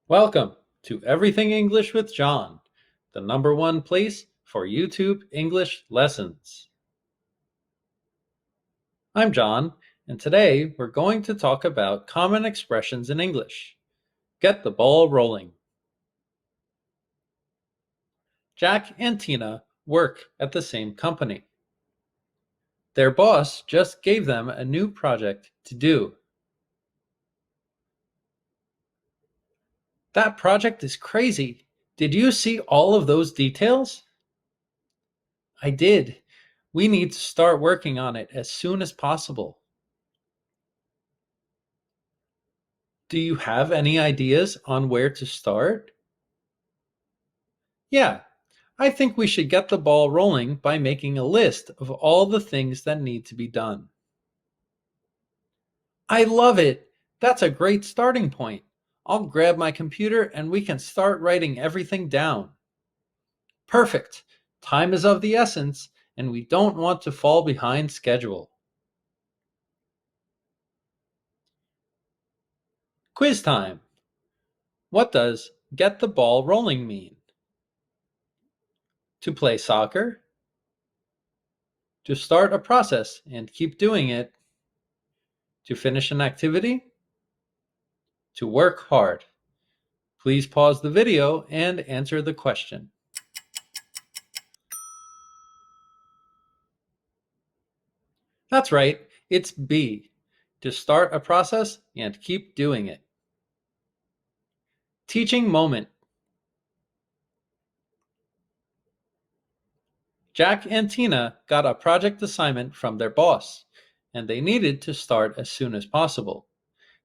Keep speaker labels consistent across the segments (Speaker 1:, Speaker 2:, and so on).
Speaker 1: Welcome to Everything English with John, the #1 place for YouTube English lessons. I'm John, and today we're going to talk about common expressions in English. Get the ball rolling. Jack and Tina work at the same company. Their boss just gave them a new project to do. That project is crazy. Did you see all of those details? I did. We need to start working on it as soon as possible. Do you have any ideas on where to start? Yeah, I think we should get the ball rolling by making a list of all the things that need to be done. I love it! That's a great starting point. I'll grab my computer and we can start writing everything down. Perfect! Time is of the essence, and we don't want to fall behind schedule. Quiz time! What does get the ball rolling mean? To play soccer? To start a process and keep doing it? To finish an activity? To work hard? Please pause the video and answer the question. That's right, it's B. To start a process and keep doing it. Teaching moment. Jack and Tina got a project assignment from their boss, and they needed to start as soon as possible.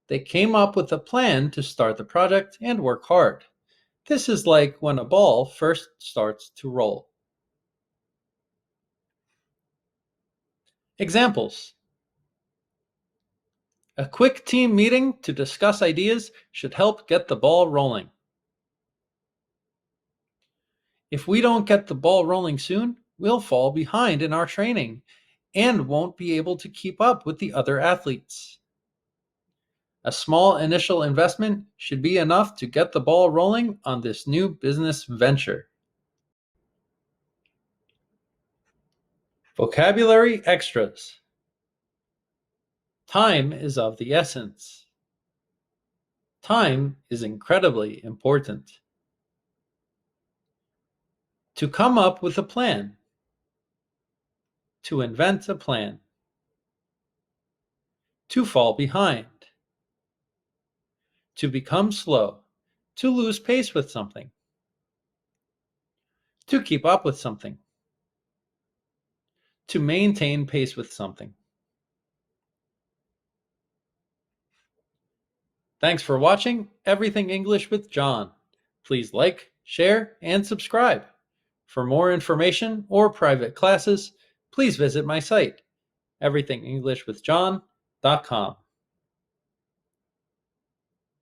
Speaker 1: They came up with a plan to start the project and work hard. This is like when a ball first starts to roll. Examples. A quick team meeting to discuss ideas should help get the ball rolling. If we don't get the ball rolling soon, we'll fall behind in our training and won't be able to keep up with the other athletes. A small initial investment should be enough to get the ball rolling on this new business venture. Vocabulary extras. Time is of the essence. Time is incredibly important. To come up with a plan. To invent a plan. To fall behind. To become slow. To lose pace with something. To keep up with something. To maintain pace with something. Thanks for watching Everything English with John. Please like, share, and subscribe. For more information or private classes, please visit my site, everythingenglishwithjohn.com.